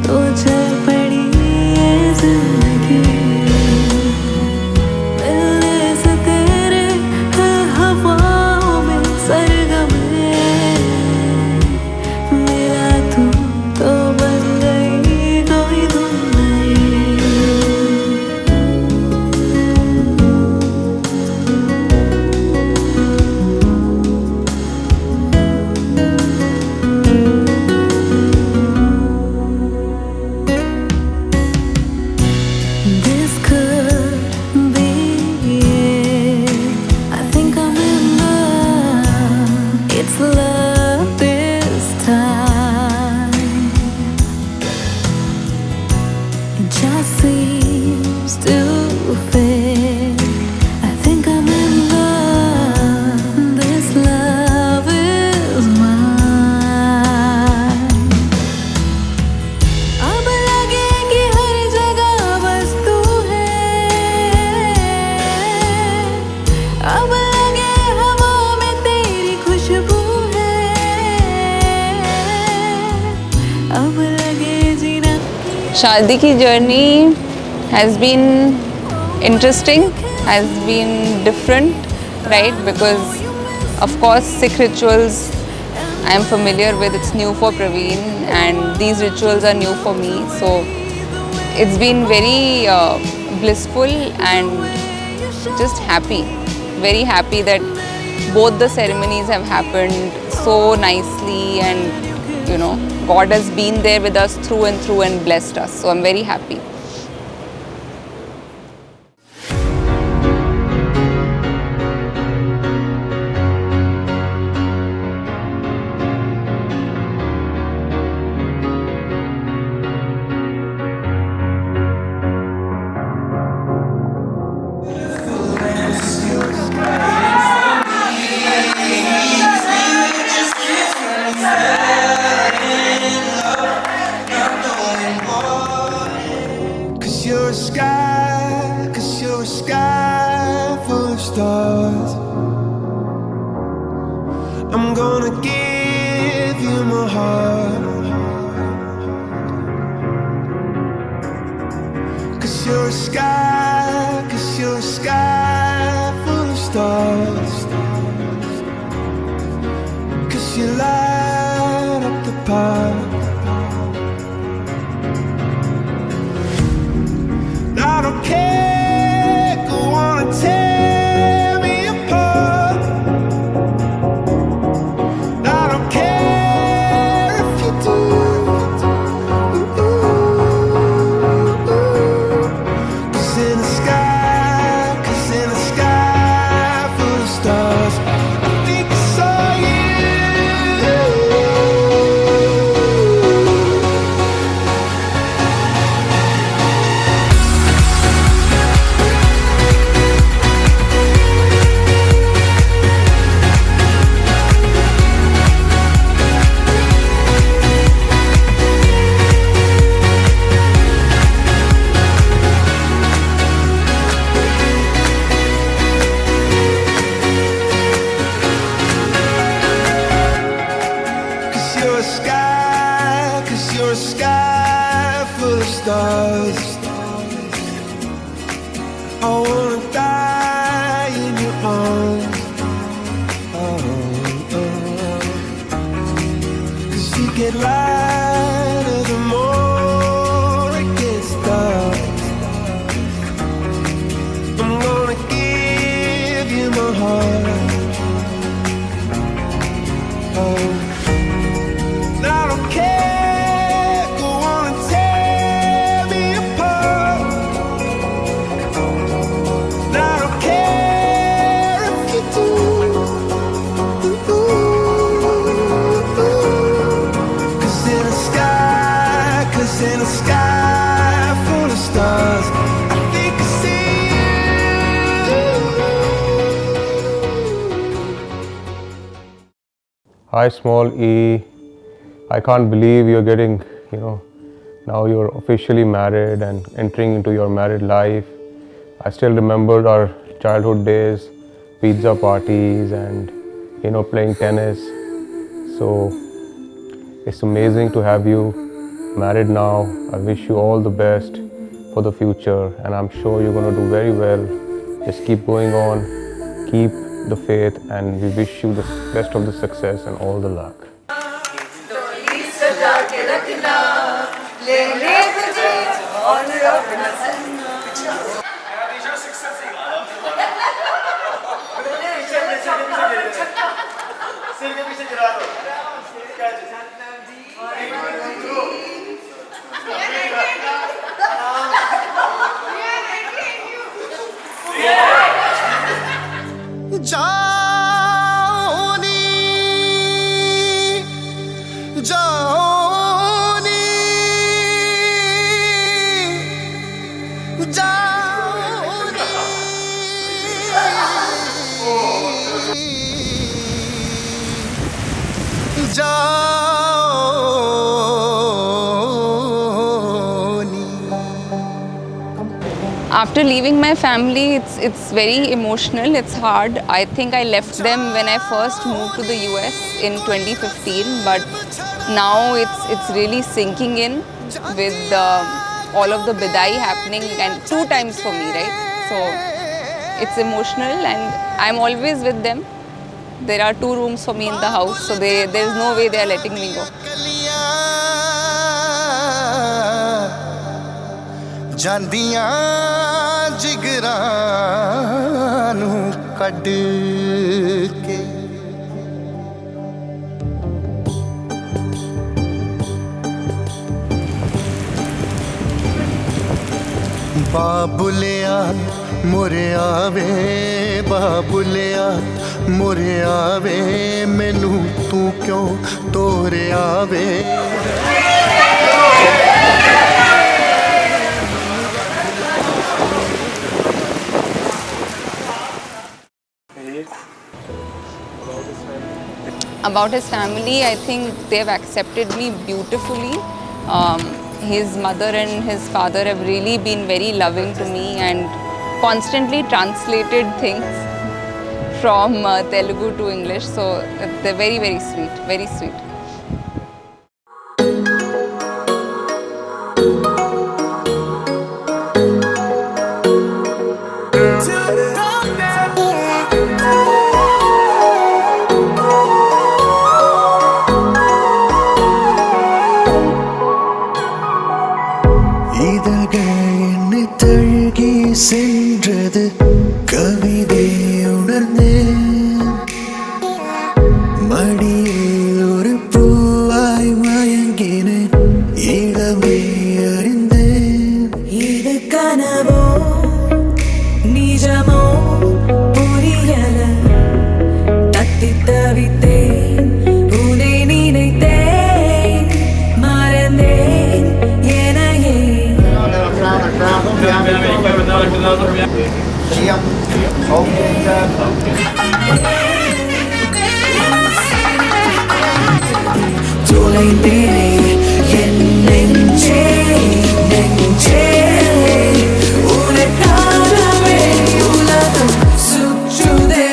तो चल पड़ी ये जिंदगी मिलने से तेरे है हवाओं में सरगमे मिला तू तो बन गई कोई धुन This could be it. I think I'm in love. It's love this time. It just seems to fit. I think I'm in love. This love is mine. अब लगेगी हर जगह बस तू है अब लगे हवा में तेरी खुशबू है अब लगे जीना शादी की journey has been interesting, has been different, right? Because of course Sikh rituals I am familiar with, it's new for Praveen and these rituals are new for me. So it's been very blissful and just happy, very happy that both the ceremonies have happened so nicely and you know God has been there with us through and blessed us. So I'm very happy. Cause you're a sky full of stars. I'm gonna give you my heart. Cause you're a sky sky full of stars, 'cause you light up the park. I don't care, go on and tear me apart. I don't care if you do. 'Cause in the sky full of stars, I think I saw you. Cause you're a sky full of stars. I wanna die in your arms. Cause you get lighter the more it gets dark. I'm gonna give you my heart. I don't care, go on and tear me apart. I don't care if you do. 'Cause in the sky full of stars, I think I see Hi, small E. I can't believe you're getting, now you're officially married and entering into your married life. I still remember our childhood days, pizza parties and, playing tennis. So it's amazing to have you married now. I wish you all the best for the future and I'm sure you're going to do very well. Just keep going on, keep the faith and we wish you the best of the success and all the luck. After leaving my family, it's very emotional, it's hard. I think I left them when I first moved to the US in 2015, but now it's really sinking in with all of the bidai happening and 2 times for me, right? So it's emotional and I'm always with them. There are 2 rooms for me in the house, so there's no way they are letting me go. ਜਾਂਦੀਆਂ ਜਿਗਰਾਂ ਨੂੰ ਕੱਢ ਕੇ ਬਾਬੁਲਿਆ ਮੁਰਿਆ ਵੇ ਬਾਬੁਲਿਆ ਮੁਰਿਆ ਵੇ ਮੈਨੂੰ ਤੂੰ ਕਿਉਂ ਤੋਰਿਆ ਵੇ About his family, I think they've accepted me beautifully. His mother and his father have really been very loving to me and constantly translated things from Telugu to English. So they're very, very sweet, very sweet. To காத்தழுகி சென்றது கவிதை உணர்ந்தேன் மடியில் ஒரு பூவாய் மயங்கினேன் இளமை அறிந்தேன் இது கனவோ நிஜமோ புரியல தத்தி தவித்தேன் உன்னை நினைத்தேன் மறந்தேன் எனையே தொலைந்தேனே என் நெஞ்சே நெஞ்சே உனக்காகவே உலகம் சுற்றுதே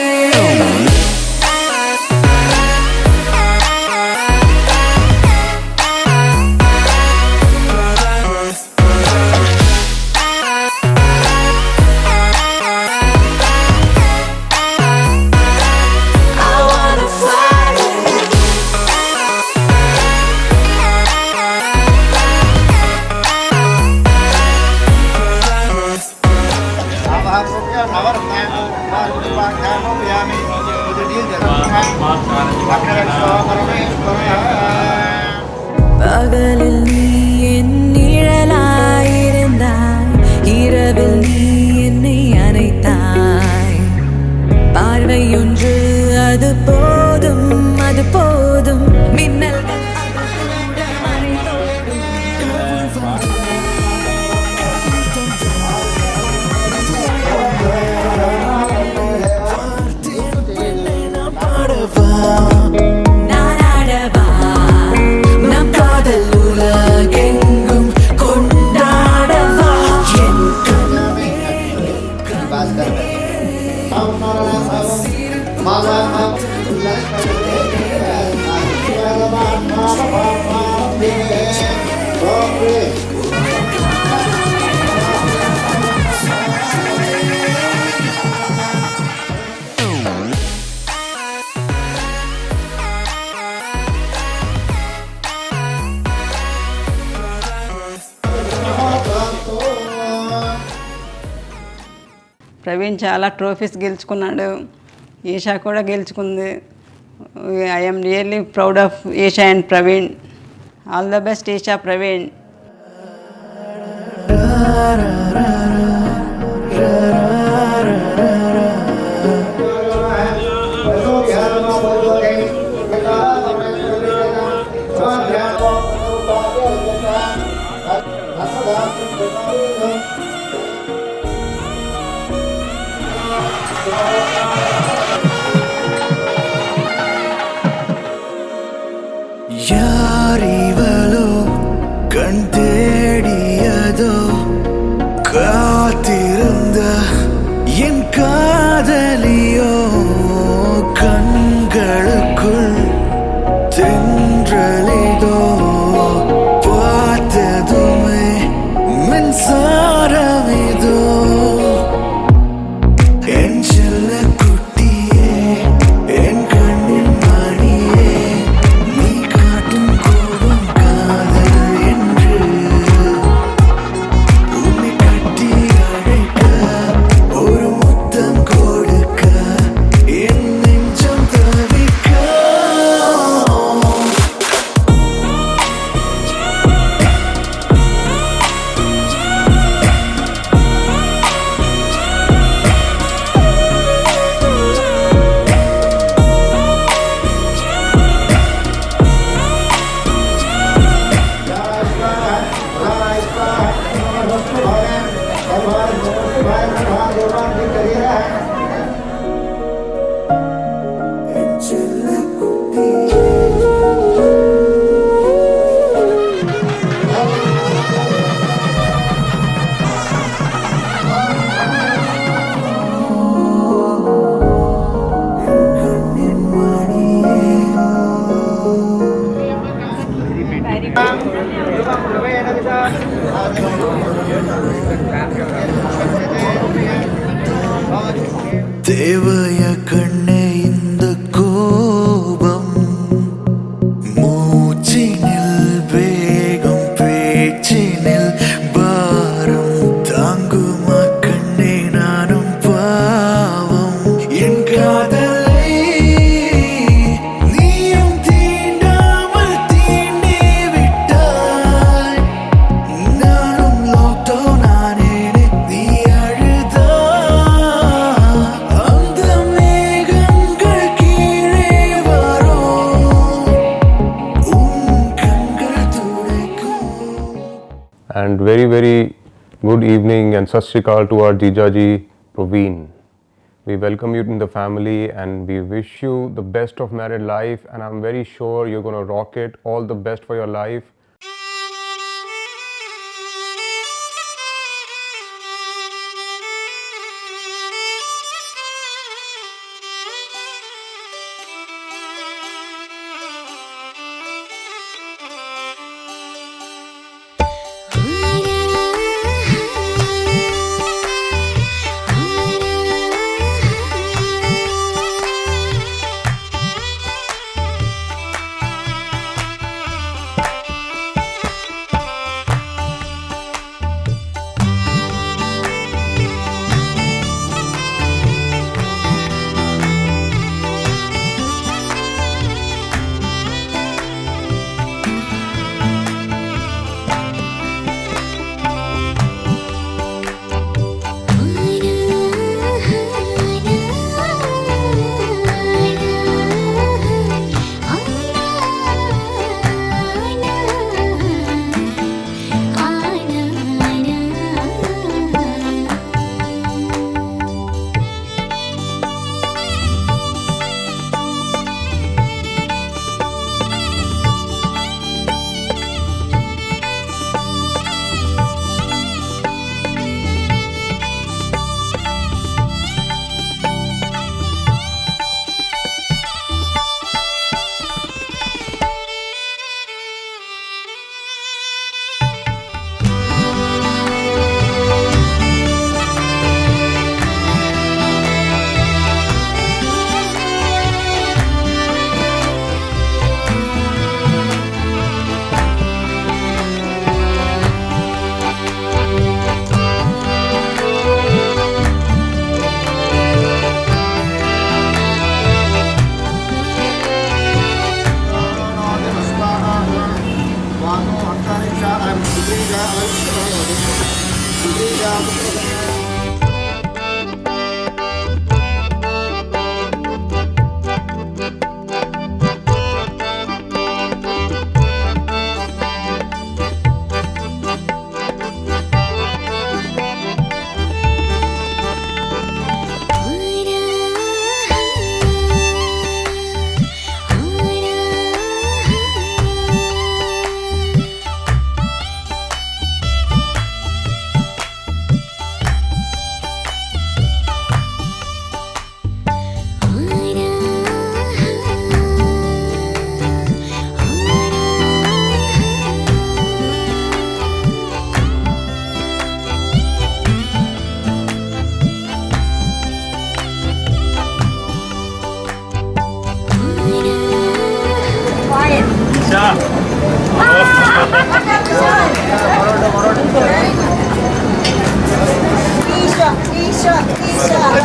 பகலில் நீ என் நிழலாயிருந்தாய் இரவில் நீ என்னை அணைத்தாய் பார்வையொன்று அது போதும் அது போதும் மின்னல்கள் ప్రవీణ్ చాలా ట్రోఫీస్ గెలుచుకున్నాడు ఈషా కూడా గెలుచుకుంది I'm really proud of Isha and Praveen all the best Isha Praveen யாரிவளோ கண் தேடியதோ காத்திருந்த என் காதலியோ கண்களுக்குள் தென்றலிதோ பார்த்ததுமே மின்சாரமிதோ என் செல்ல குட்டியே என் கண்ணின் மணியே நீ காட்டும் கோபம் காதல் என்று உன்னை கட்டி அழைக்க ஒரு முத்தம் கொடுக்க என் நெஞ்சம் தவிக்க தேவைய கண்ணே இந்த கோபம் மூச்சினில் வேகம் பேச்சினில் பாரம் தாங்கு very good evening and Sat Shri Akal to our Jijaji Praveen. We welcome you in the family and we wish you the best of married life, and I'm very sure you're going to rock it. All the best for your life.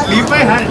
Leave my hand.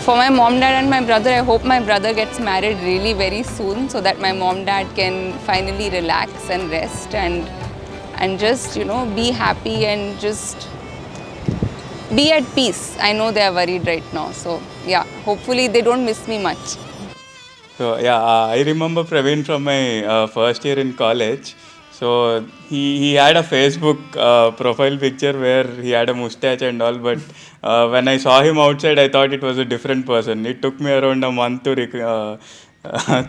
For my mom, dad and my brother, I hope my brother gets married really very soon so that my mom, dad can finally relax and rest and just, you know, be happy and just be at peace. I know they are worried right now. So yeah, hopefully they don't miss me much. So yeah, I remember Praveen from my first year in college. So he had a Facebook profile picture where he had a mustache and all, but when I saw him outside, I thought it was a different person. It took me around a month to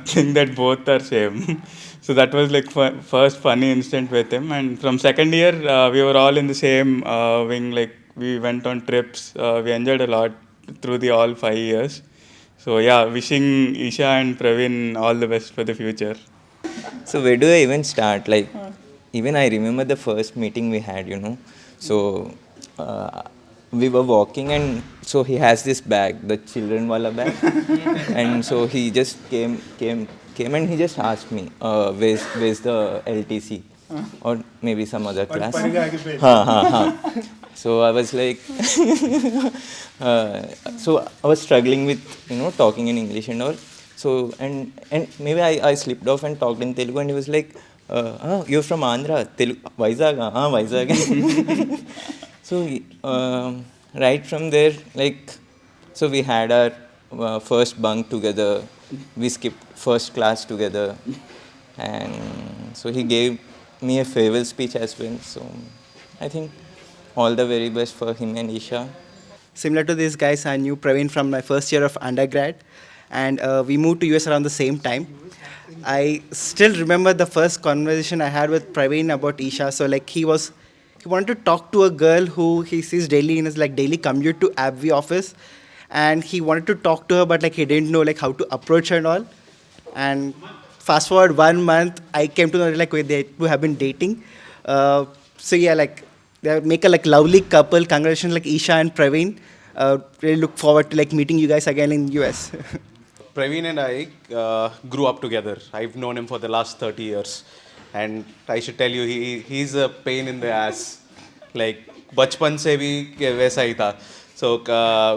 think that both are same. So that was like first funny instant with him. And from second year, we were all in the same wing. Like we went on trips. We enjoyed a lot through the all 5 years. So yeah, wishing Isha and Praveen all the best for the future. So where do I even start? Like, even I remember the first meeting we had, you know. So we were walking, and so he has this bag, the children wala bag, and so he just came, and he just asked me, where's the LTC, or maybe some other class. So I was like, so I was struggling with, you know, talking in English and all. So, and maybe I slipped off and talked in Telugu, and he was like, you're from Andhra, Vizag, Vizag. So, right from there, like, so we had our first bunk together, we skipped first class together, and so he gave me a farewell speech as well. So, I think all the very best for him and Isha. Similar to these guys, I knew Praveen from my first year of undergrad, and we moved to US around the same time. I still remember the first conversation I had with Praveen about Isha. So like he wanted to talk to a girl who he sees daily in his like daily commute to AbbVie office, and he wanted to talk to her, but like he didn't know like how to approach her and all. And fast forward 1 month, I came to know like they have been dating. So yeah, like they make a like lovely couple. Congratulations, like Isha and Praveen. Really look forward to like meeting you guys again in US. Praveen and I grew up together. I've known him for the last 30 years. And I should tell you, he's a pain in the ass. Like, bachpan se bhi वैसा ही था. So,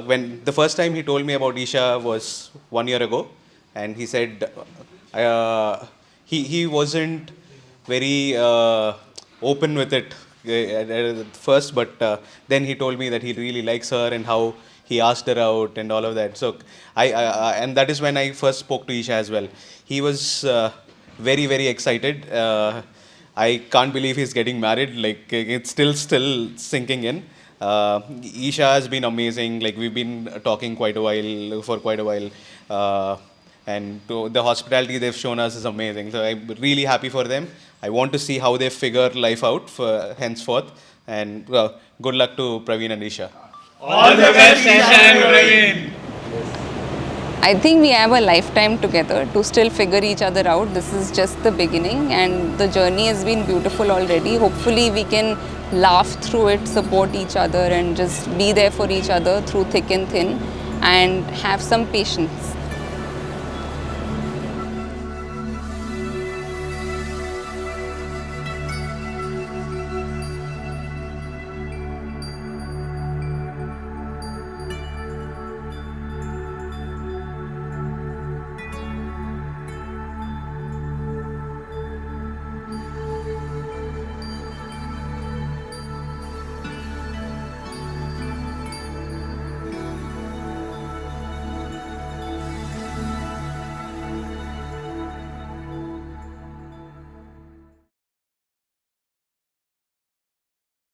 when the first time he told me about Isha was 1 year ago. And he said, he wasn't very open with it at first, but then he told me that he really likes her and how he asked her out and all of that. So and that is when I first spoke to Isha as well. He was very, very excited. I can't believe he's getting married. Like, it's still sinking in. Isha has been amazing. Like, we've been talking for quite a while. And the hospitality they've shown us is amazing. So I'm really happy for them. I want to see how they figure life out for henceforth. And good luck to Praveen and Isha. All the best, Isha and Praveen. I think we have a lifetime together to still figure each other out. This is just the beginning, and the journey has been beautiful already. Hopefully we can laugh through it, support each other, and just be there for each other through thick and thin, and have some patience.